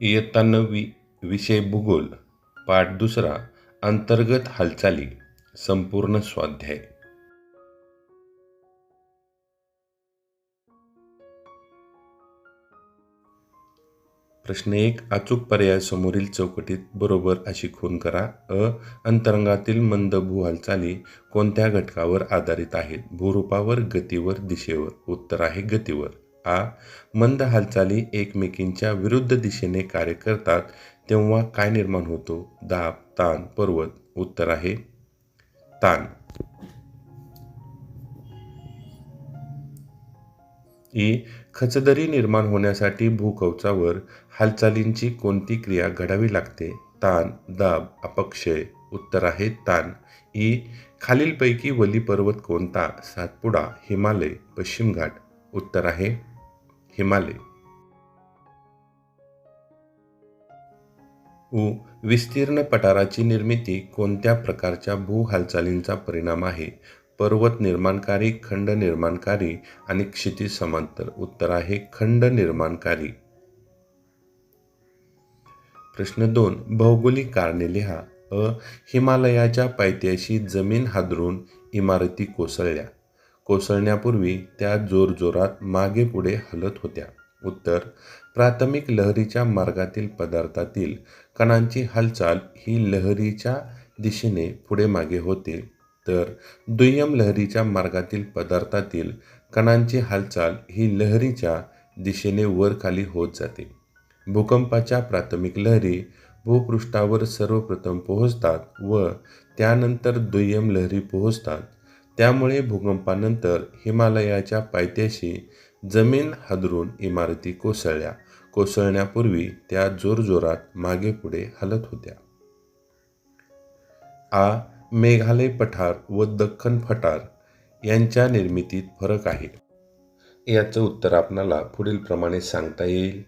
इयत्ता 9वी विषय भूगोल पाठ 2 अंतर्गत हालचाली संपूर्ण स्वाध्याय. प्रश्न 1. अचूक पर्याय समोरील चौकटीत बरोबर अशी खूण करा. अंतरंगातील मंद भू हालचाली कोणत्या घटकावर आधारित आहेत? भूरूपावर, गतीवर, दिशेवर. उत्तर आहे गतीवर. मंद हालचाली एकमेकींच्या विरुद्ध दिशेने कार्य करतात तेव्हा काय निर्माण होतो? दाब, ताण, पर्वत. उत्तर आहे ताण. खचदरी निर्माण होण्यासाठी भूकवचावर हालचालींची कोणती क्रिया घडावी लागते? ताण, दाब, अपक्षय. उत्तर आहे ताण. खालीलपैकी वली पर्वत कोणता? सातपुडा, हिमालय, पश्चिम घाट. उत्तर आहे हिमालय. विस्तीर्ण पठाराची निर्मिती कोणत्या प्रकारच्या भू हालचालींचा परिणाम आहे? पर्वत निर्माणकारी, खंड निर्माणकारी आणि क्षितिज समांतर. उत्तर आहे खंड निर्माणकारी. प्रश्न 2. भौगोलिक कारणे लिहा. हिमालयाच्या पायथ्याशी जमीन हादरून इमारती कोसळल्या. कोसळण्यापूर्वी त्या जोरजोरात मागे पुढे हलत होत्या. उत्तर प्राथमिक लहरीच्या मार्गातील पदार्थातील कणांची हालचाल ही लहरीच्या दिशेने पुढे मागे होते, तर दुय्यम लहरीच्या मार्गातील पदार्थातील कणांची हालचाल ही लहरीच्या दिशेने वर खाली होत जाते. भूकंपाच्या प्राथमिक लहरी भूपृष्ठावर सर्वप्रथम पोहोचतात व त्यानंतर दुय्यम लहरी पोहोचतात. त्यामुळे भूकंपानंतर हिमालयाच्या पायथ्याशी जमीन हादरून इमारती कोसळल्या. कोसळण्यापूर्वी त्या जोरजोरात मागे पुढे हलत होत्या. मेघालय पठार व दख्खन पठार यांच्या निर्मितीत फरक आहे. याचं उत्तर आपणाला पुढील प्रमाणे सांगता येईल.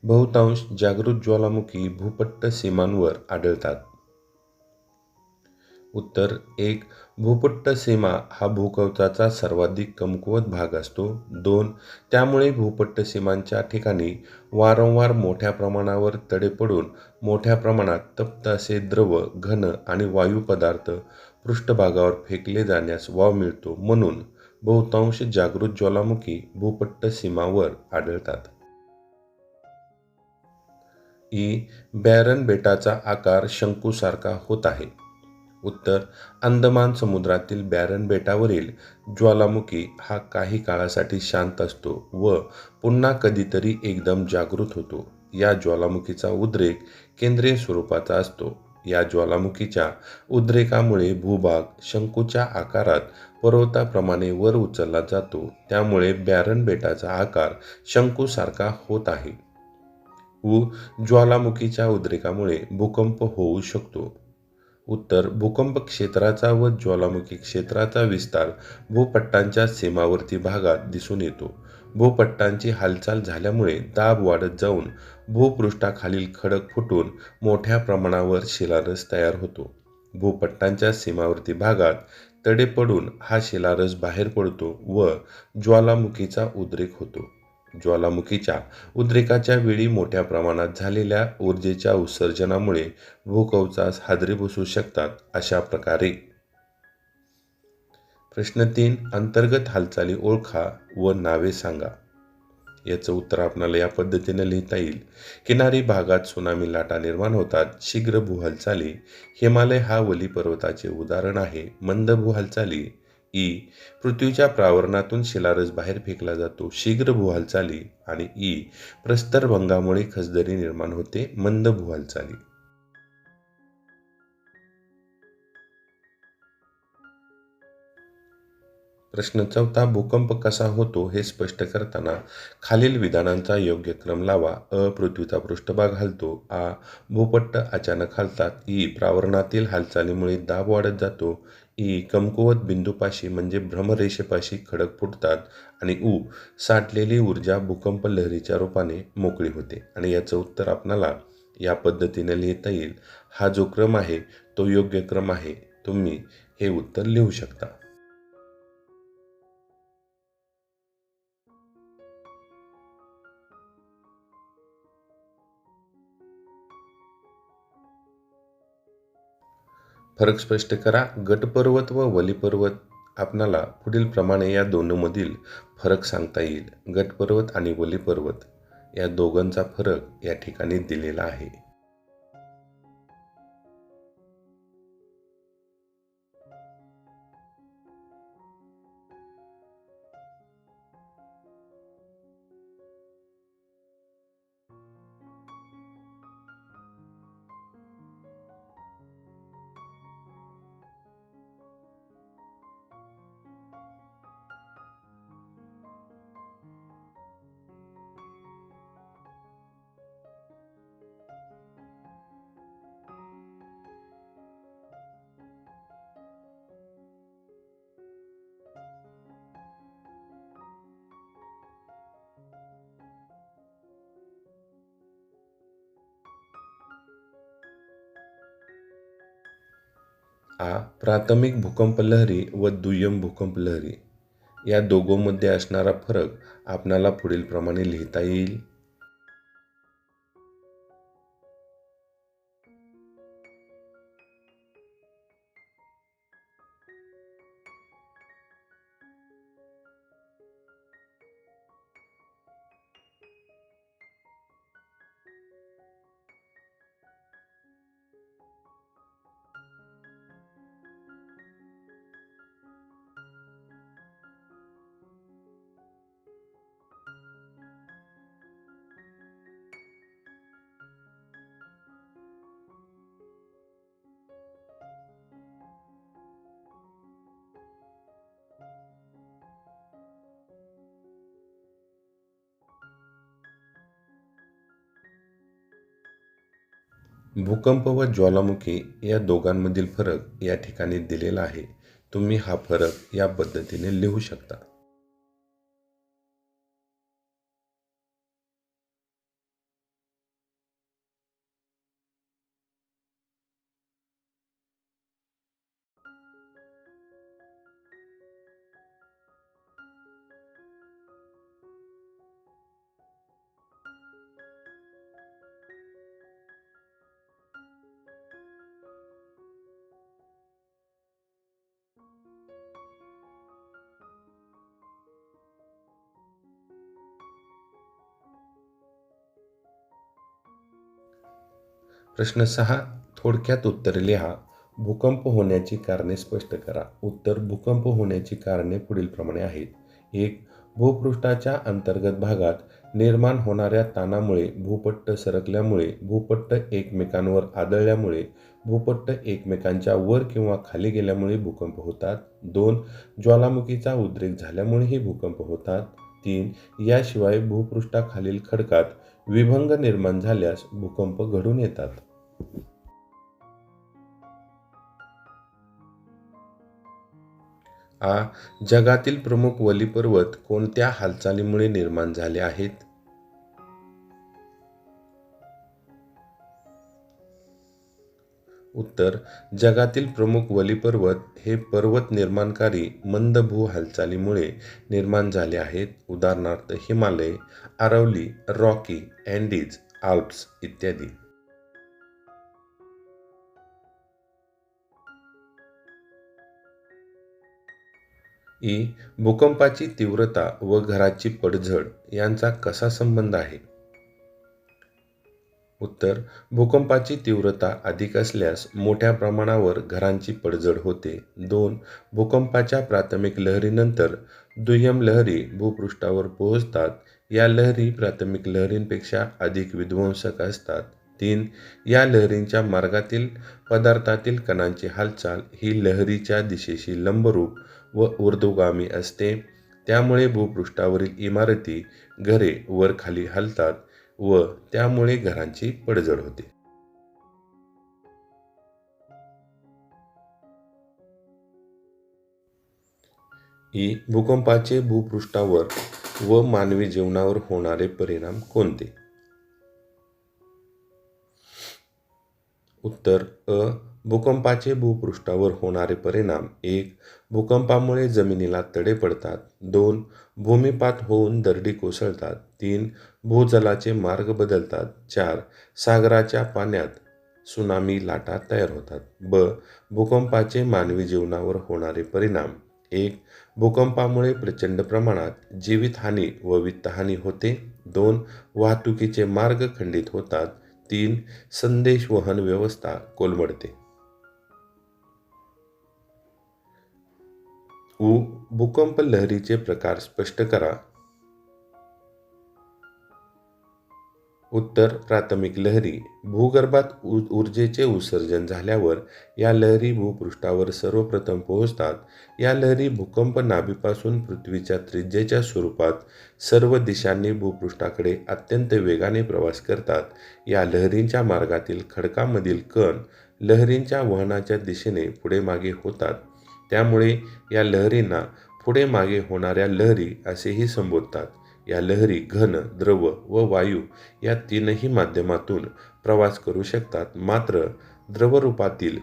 बहुतांश जागृत ज्वालामुखी भूपट्ट सीमांवर आढळतात. उत्तर 1. भूपट्ट सीमा हा भूकवचाचा सर्वाधिक कमकुवत भाग असतो. 2. त्यामुळे भूपट्ट सीमांच्या ठिकाणी वारंवार मोठ्या प्रमाणावर तडे पडून मोठ्या प्रमाणात तप्त असे द्रव, घन आणि वायू पदार्थ पृष्ठभागावर फेकले जाण्यास वाव मिळतो, म्हणून बहुतांश जागृत ज्वालामुखी भूपट्ट सीमावर आढळतात. बॅरन बेटाचा आकार शंकूसारखा होत आहे. उत्तर अंदमान समुद्रातील बॅरन बेटावरील ज्वालामुखी हा काही काळासाठी शांत असतो व पुन्हा कधीतरी एकदम जागृत होतो. या ज्वालामुखीचा उद्रेक केंद्रीय स्वरूपाचा असतो. या ज्वालामुखीच्या उद्रेकामुळे भूभाग शंकूच्या आकारात पर्वताप्रमाणे वर उचलला जातो. त्यामुळे बॅरन बेटाचा आकार शंकूसारखा होत आहे. ज्वालामुखीच्या उद्रेकामुळे भूकंप होऊ शकतो. उत्तर भूकंप क्षेत्राचा व ज्वालामुखी क्षेत्राचा विस्तार भूपट्टांच्या सीमावर्ती भागात दिसून येतो. भूपट्टांची हालचाल झाल्यामुळे दाब वाढत जाऊन भूपृष्ठाखालील खडक फुटून मोठ्या प्रमाणावर शिलारस तयार होतो. भूपट्टांच्या सीमावर्ती भागात तडे पडून हा शिलारस बाहेर पडतो व ज्वालामुखीचा उद्रेक होतो. ज्वालामुखीच्या उद्रेकाच्या वेळी मोठ्या प्रमाणात झालेल्या ऊर्जेच्या उत्सर्जनामुळे भूकवचास हादरे बसू शकतात. अशा प्रकारे. प्रश्न 3. अंतर्गत हालचाली ओळखा व नावे सांगा. याचं उत्तर आपल्याला या पद्धतीने लिहिता येईल. किनारी भागात सुनामी लाटा निर्माण होतात. शीघ्र भूहालचाली. हिमालय हा वली पर्वताचे उदाहरण आहे. मंद भूहालचाली. पृथ्वीच्या प्रावरणातून शिलारस बाहेर फेकला जातो. शीघ्र भूहालचाली. आणि प्रस्तरभंगामुळे खचदरी निर्माण होते. मंद भूहालचाली. प्रश्न 4, भूकंप कसा होतो हे स्पष्ट करताना खालील विधानांचा योग्य क्रम लावा. अ. पृथ्वीचा पृष्ठभाग हलतो. आ. भूपट्ट अचानक हलतात. ई. प्रावरणातील हालचालीमुळे दाब वाढत जातो. ई. कमकुवत बिंदूपाशी म्हणजे भ्रमरेषेपाशी खडक फुटतात. आणि उ. साठलेली ऊर्जा भूकंप लहरीच्या रूपाने मोकळी होते. आणि याचं उत्तर आपल्याला या पद्धतीने लिहिता येईल. हा जो क्रम आहे तो योग्य क्रम आहे. तुम्ही हे उत्तर लिहू शकता. फरक स्पष्ट करा. गटपर्वत व वलीपर्वत आपणाला पुढील प्रमाणे या दोनमधील फरक सांगता येईल. गटपर्वत आणि वलीपर्वत या दोघांचा फरक या ठिकाणी दिलेला आहे. आ. प्राथमिक भूकंप लहरी व दुय्यम भूकंप लहरी या दोघांमध्ये असणारा फरक आपणाला पुढील प्रमाणे लिहिता येईल. भूकंप व ज्वालामुखी या दोघांमधील फरक या ठिकाणी दिलेला आहे. तुम्ही हा फरक या पद्धतीने लिहू शकता. प्रश्न 6, थोडक्यात उत्तरे लिहा. भूकंप होण्याची कारणे स्पष्ट करा. उत्तर. भूकंप होण्याची कारणे पुढीलप्रमाणे आहेत. 1. भूपृष्ठाच्या अंतर्गत भागात निर्माण होणाऱ्या ताणामुळे, भूपट्ट सरकल्यामुळे, भूपट्ट एकमेकांवर आदळल्यामुळे, भूपट्ट एकमेकांच्या वर किंवा खाली गेल्यामुळे भूकंप होतात. 2. ज्वालामुखीचा उद्रेक झाल्यामुळेही भूकंप होतात. 3. याशिवाय भूपृष्ठाखालील खडकात विभंग निर्माण झाल्यास भूकंप घडून येतात. आ. जगातील प्रमुख वलीपर्वत कोणत्या हालचालीमुळे निर्माण झाले आहेत? उत्तर. जगातील प्रमुख वलीपर्वत हे पर्वत निर्माणकारी मंद भू हालचालीमुळे निर्माण झाले आहेत. उदाहरणार्थ Himalaya, Aravali, Rocky, Andes, Alps इत्यादी. ई. भूकंपाची तीव्रता व घराची पडझड यांचा कसा संबंध आहे? उत्तर. भूकंपाची तीव्रता अधिक असल्यास मोठ्या प्रमाणावर घरांची पडझड होते. 2. भूकंपाच्या प्राथमिक लहरीनंतर दुय्यम लहरी भूपृष्ठावर पोहोचतात. या लहरी प्राथमिक लहरींपेक्षा अधिक विध्वंसक असतात. 3. या लहरींच्या मार्गातील पदार्थातील कणांची हालचाल ही लहरीच्या दिशेशी लंबरूप व ऊर्ध्वगामी असते. त्यामुळे भूपृष्ठावरील इमारती, घरे वर खाली हलतात व त्यामुळे घरांची पडझड होते. भूकंपाचे भूपृष्ठावर व मानवी जीवनावर होणारे परिणाम कोणते? उत्तर अ. भूकंपाचे भूपृष्ठावर होणारे परिणाम. 1. भूकंपामुळे जमिनीला तडे पडतात. 2. भूमिपात होऊन दरडी कोसळतात. 3. भूजलाचे मार्ग बदलतात. 4. सागराच्या पाण्यात त्सुनामी लाटा तयार होतात. ब. भूकंपाचे मानवी जीवनावर होणारे परिणाम. 1. भूकंपामुळे प्रचंड प्रमाणात जीवितहानी व वित्तहानी होते. 2. वाहतुकीचे मार्ग खंडित होतात. 3. संदेशवहन व्यवस्था कोलमडते. भूकंप लहरीचे प्रकार स्पष्ट करा. उत्तर. प्राथमिक लहरी. भूगर्भात ऊर्जेचे उत्सर्जन झाल्यावर या लहरी भूपृष्ठावर सर्वप्रथम पोहोचतात. या लहरी भूकंप नाभीपासून पृथ्वीच्या त्रिज्येच्या स्वरूपात सर्व दिशांनी भूपृष्ठाकडे अत्यंत वेगाने प्रवास करतात. या लहरींच्या मार्गातील खडकामधील कण लहरींच्या वहनाच्या दिशेने पुढे मागे होतात. त्यामुळे या लहरींना पुढे मागे होणाऱ्या लहरी असेही संबोधतात. या लहरी घन, द्रव व वायू या तीनही माध्यमातून प्रवास करू शकतात. मात्र द्रवरूपातील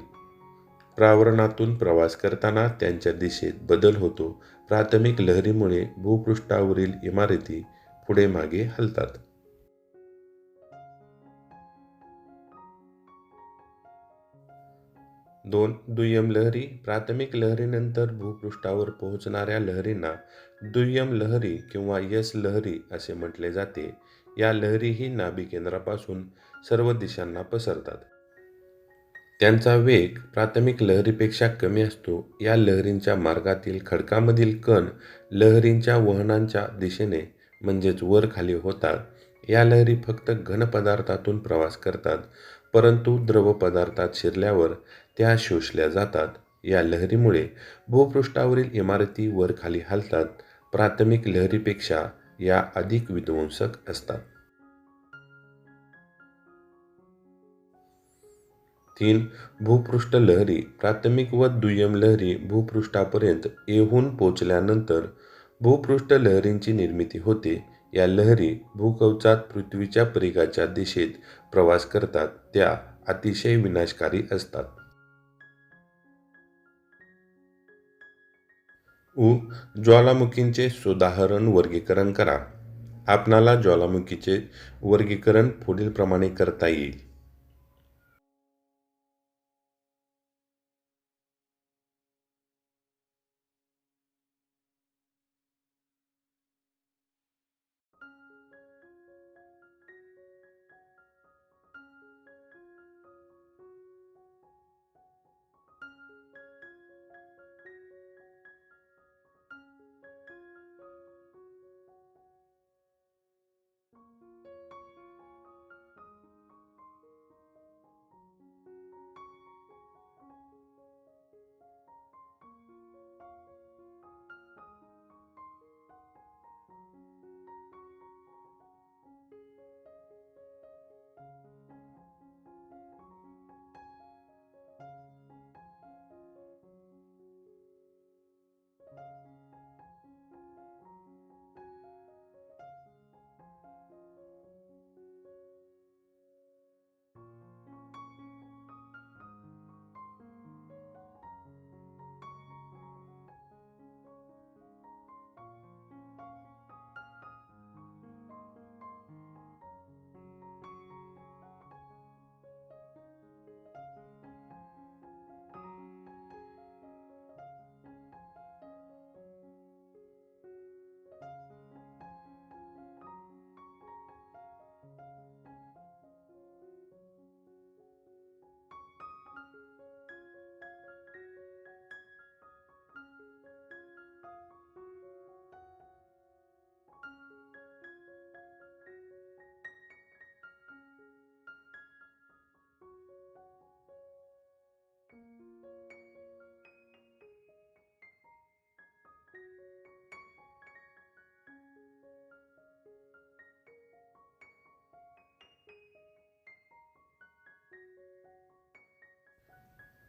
प्रावरणातून प्रवास करताना त्यांच्या दिशेत बदल होतो. प्राथमिक लहरीमुळे भूपृष्ठावरील इमारती पुढे मागे हलतात. 2. दुय्यम लहरी. प्राथमिक लहरीनंतर भूपृष्ठावर पोहोचणाऱ्या लहरींना दुय्यम लहरी किंवा एस लहरी असे म्हटले जाते. या लहरी ही नाभिकेंद्रापासून सर्व दिशांना पसरतात. त्यांचा वेग प्राथमिक लहरीपेक्षा कमी असतो. या लहरींच्या मार्गातील खडकामधील कण लहरींच्या वहनाच्या दिशेने म्हणजेच वर खाली होतात. या लहरी फक्त घन पदार्थातून प्रवास करतात, परंतु द्रव पदार्थात शिरल्यावर त्या शोषल्या जातात. या लहरीमुळे भूपृष्ठावरील इमारती वर खाली हलतात. प्राथमिक लहरीपेक्षा या अधिक विध्वंसक असतात. 3. भूपृष्ठ लहरी. प्राथमिक व दुय्यम लहरी भूपृष्ठापर्यंत येऊन पोचल्यानंतर भूपृष्ठ लहरींची निर्मिती होते. या लहरी भूकवचात पृथ्वीच्या परिघाच्या दिशेत प्रवास करतात. त्या अतिशय विनाशकारी असतात. ज्वालामुखींचे सोदाहरण वर्गीकरण करा. आपणाला ज्वालामुखीचे वर्गीकरण पुढील प्रमाणे करता येईल.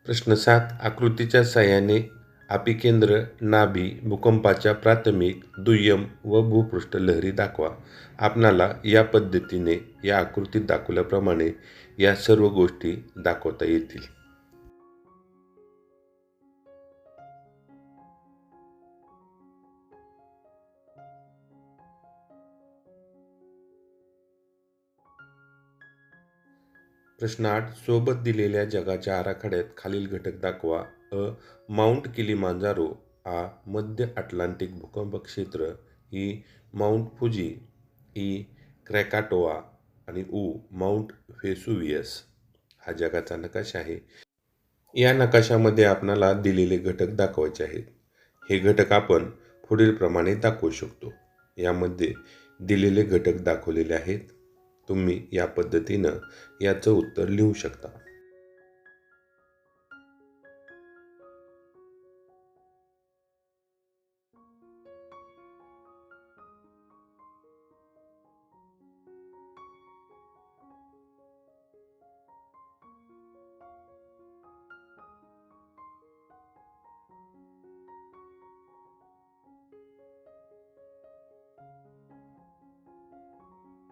प्रश्न 7. आकृतीच्या साहाय्याने अपिकेंद्र, नाभी, भूकंपाच्या प्राथमिक, दुय्यम व भूपृष्ठ लहरी दाखवा. आपणाला या पद्धतीने या आकृतीत दाखवल्याप्रमाणे या सर्व गोष्टी दाखवता येतील. प्रश्न 8. सोबत दिलेल्या जगाच्या आराखड्यात खालील घटक दाखवा. माउंट किलिमांजारो आ. मध्य अटलांटिक भूकंप क्षेत्र. ई. Mount Fuji. ई. क्रॅकाटोआ आणि माउंट वेसुवियस. हा जगाचा नकाशा आहे. या नकाशामध्ये आपणाला दिलेले घटक दाखवायचे आहेत. हे घटक आपण पुढील प्रमाणे दाखवू शकतो. यामध्ये दिलेले घटक दाखवलेले आहेत. तुम्ही या पद्धतीनं याचं उत्तर लिहू शकता.